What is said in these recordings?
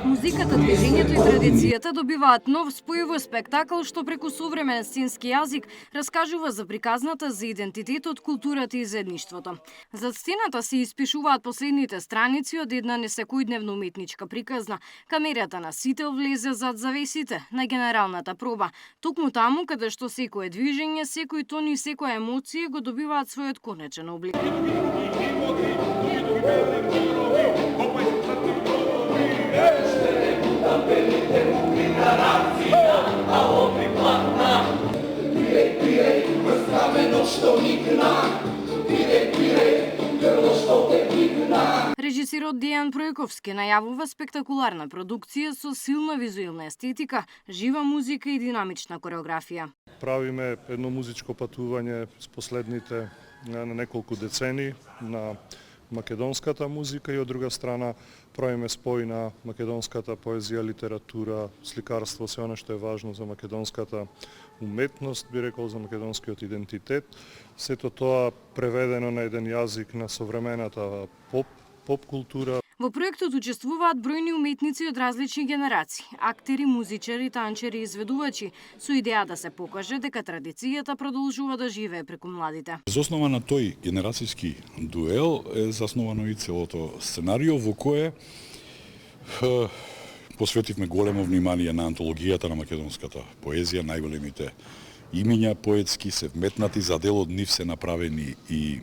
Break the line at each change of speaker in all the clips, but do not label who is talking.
Музиката, движењето и традицијата добиваат нов спој во спектакл што преку современ сценски јазик раскажува за приказната за идентитетот, културата и заедништвото. Зад сцената се испишуваат последните страници од една несекојдневна уметничка приказна. Камерата на сите влезе зад завесите на генералната проба. Токму таму каде што секое движење, секој тон и секоја емоција го добиваат својот конечен облик. Режисерот Дејан Пројковски најавува спектакуларна продукција со силна визуелна естетика, жива музика и динамична кореографија.
Правиме едно музичко патување с последните на неколку децени на македонската музика и од друга страна правиме спој на македонската поезија, литература, сликарство, се она што е важно за македонската уметност, би рекол за македонскиот идентитет. Сето тоа преведено на еден јазик на современата поп култура.
Во проектот учествуваат бројни уметници од различни генерации, актери, музичари, танчери и изведувачи, со идеја да се покаже дека традицијата продолжува да живее преку младите.
За основа на тој генерацијски дуел е заснувано и целото сценарио во кое посветивме големо внимание на антологијата на македонската поезија, најголемите имиња поетски се вметнати, за дел од нив се направени и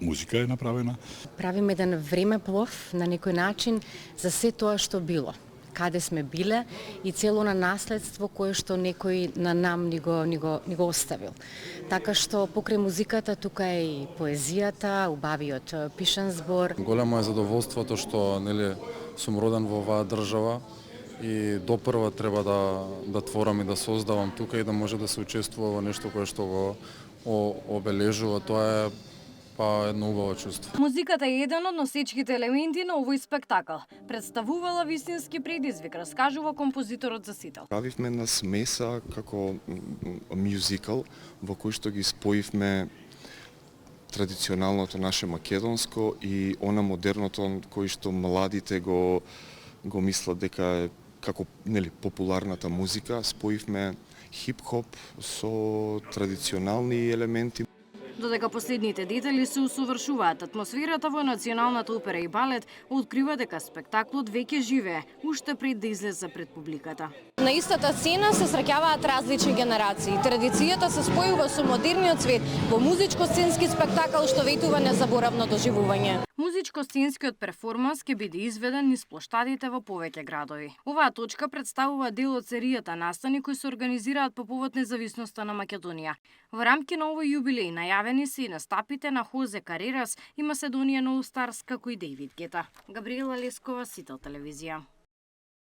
музика е направена.
Правиме еден времеплов на некој начин за се тоа што било, каде сме биле и цело на наследство кое што некој на нам ни го оставил. Така што покрај музиката тука е и поезијата, убавиот пишан збор.
Големо е задоволството што сум роден во оваа држава и допрва треба да творам и да создавам тука и да може да се учествува во нешто кое што го обележува. Тоа е едно убаво чувство.
Музиката е еден од носечките елементи на овој спектакл. Представувала вистински предизвик, раскажува композиторот за сител.
Правивме на смеса како мюзикал во кој што ги споивме традиционалното наше македонско и она модерното кој што младите го мислат дека е како популарната музика. Споивме хип-хоп со традиционални елементи.
Додека последните детали се усовршуваат, атмосферата во Националната опера и балет открива дека спектаклот веќе живее, уште пред да излезе пред публиката.
На истата сцена се среќаваат различни генерации. Традицијата се спојува со модерниот свет во музичко-сценски спектакл што ветува незаборавно доживување.
Музичко-сценскиот перформанс ќе биде изведен низ плоштадите во повеќе градови. Оваа точка представува дел од серијата настани кои се организираат по повод независноста на Македонија. Во рамки на овој јубилеј најавени се и настапите на Хозе Карерас и Macedonian All Stars како и Дейвид Гета. Габриела Лескова, Сител телевизија.